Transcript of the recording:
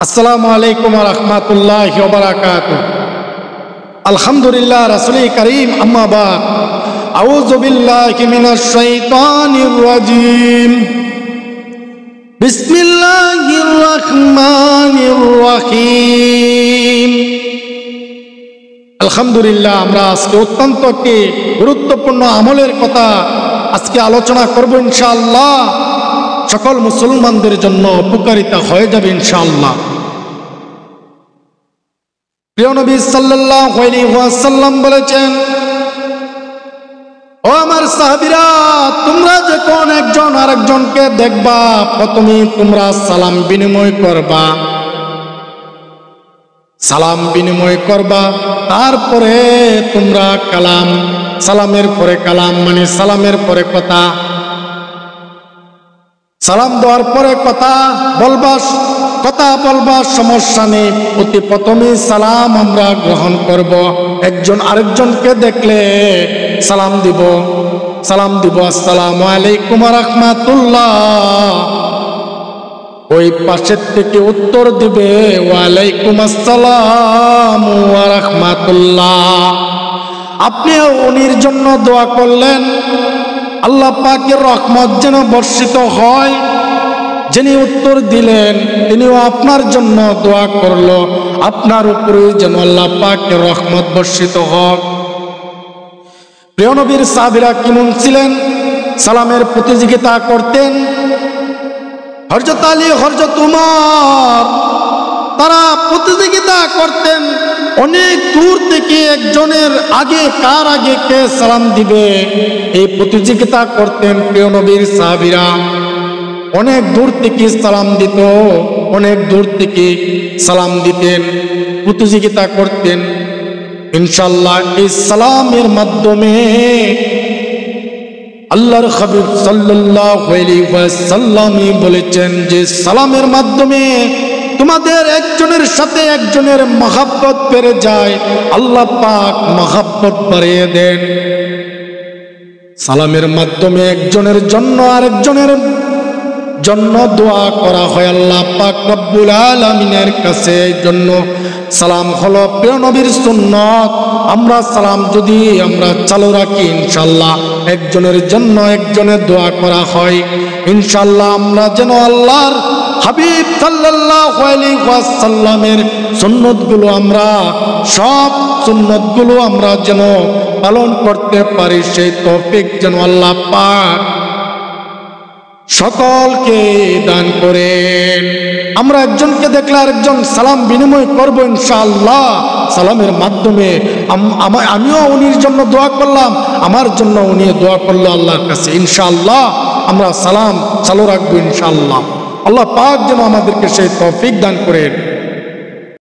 আসসালামু আলাইকুম ওয়া রাহমাতুল্লাহি ওয়া বারাকাতুহু। আলহামদুলিল্লাহ, রাসূল কারীম, আম্মা বাদ। আউযু বিল্লাহি মিনাশ শাইতানির রাজীম। বিসমিল্লাহির রাহমানির রহিম। আলহামদুলিল্লাহ, আমরা আজকে অত্যন্ত একটি গুরুত্বপূর্ণ আমলের কথা আজকে আলোচনা করব ইনশাআল্লাহ। সকল মুসলমানদের জন্য উপকারিতা হয়ে যাবে ইনশাআল্লাহ। প্রিয় নবী সাল্লাল্লাহু আলাইহি ওয়াসাল্লাম বলেছেন, ও আমার সাহাবীরা, তোমরা যখন একজন আরেকজনকে দেখবা, প্রথমে তোমরা সালাম বিনিময় করবা। সালাম বিনিময় করবা, তারপরে তোমরা কালাম, সালামের পরে কালাম মানে সালামের পরে কথা, সালাম দেওয়ার পরে কথা বলবা, সমস্যা নেই। অতি প্রথমে সালাম আমরা গ্রহণ করব। একজন আরেকজনকে দেখলে সালাম দিব আসসালামু আলাইকুম ওয়া রাহমাতুল্লাহ। ওই পাশের থেকে উত্তর দিবে ওয়া আলাইকুম আসসালাম ওয়া রাহমাতুল্লাহ। আপনিও উনির জন্য দোয়া করলেন, আল্লাহ পাকের রহমত যেন বর্ষিত হয়। যিনি উত্তর দিলেন তিনিও আপনার জন্য দোয়া করলো, আপনার উপরে যেন আল্লাহ পাকের রহমত বর্ষিত হোক। প্রিয় নবীর সাহাবীরা কেমন ছিলেন? সালামের প্রতিযোগিতা করতেন। হযরত আলী, হযরত উমর, তারা প্রতিযোগিতা করতেন। অনেক দূর থেকে একজনের আগে, কার আগে কে সালাম দিবে, এই প্রতিযোগিতা করতেন প্রিয় নবীর সাহাবীরা। অনেক দূর থেকে সালাম দিত, অনেক দূর থেকে সালাম দিতেন, প্রতিযোগিতা করতেন। ইনশাআল্লাহ এই সালামের মাধ্যমে আল্লাহর হাবিব সাল্লাল্লাহু আলাইহি ওয়াসাল্লাম বলেছেন যে সালামের মাধ্যমে তোমাদের একজনের সাথে একজনের মহব্বত বেড়ে যায়, আল্লাহ পাক মহব্বত বাড়িয়ে দেন। সালামের মাধ্যমে একজনের জন্য আরেকজনের জন্য দোয়া করা হয় আল্লাহ পাক রব্বুল আলামিনের কাছে। এই জন্য সালাম হলো প্রিয় নবীর সুন্নত। আমরা সালাম যদি আমরা চালু রাখি, ইনশাআল্লাহ একজনের জন্য একজনের দোয়া করা হয়। ইনশাআল্লাহ আমরা যেন আল্লাহর হাবিব সাল্লাল্লাহু আলাইহি ওয়াসাল্লামের সুন্নতগুলো, আমরা সব সুন্নতগুলো আমরা যেন পালন করতে পারি, সেই তৌফিক যেন আল্লাহ পাক সকলকে দান করেন। আমরা একজনকে দেখলে আরেকজন সালাম বিনিময় করবো ইনশাআল্লাহ। সালামের মাধ্যমে আমিও উনির জন্য দোয়া করলাম, আমার জন্য উনি দোয়া করলো আল্লাহর কাছে। ইনশাআল্লাহ আমরা সালাম চালু রাখবো ইনশাআল্লাহ। আল্লাহ পাক যেন আমাদেরকে সেই তৌফিক দান করেন।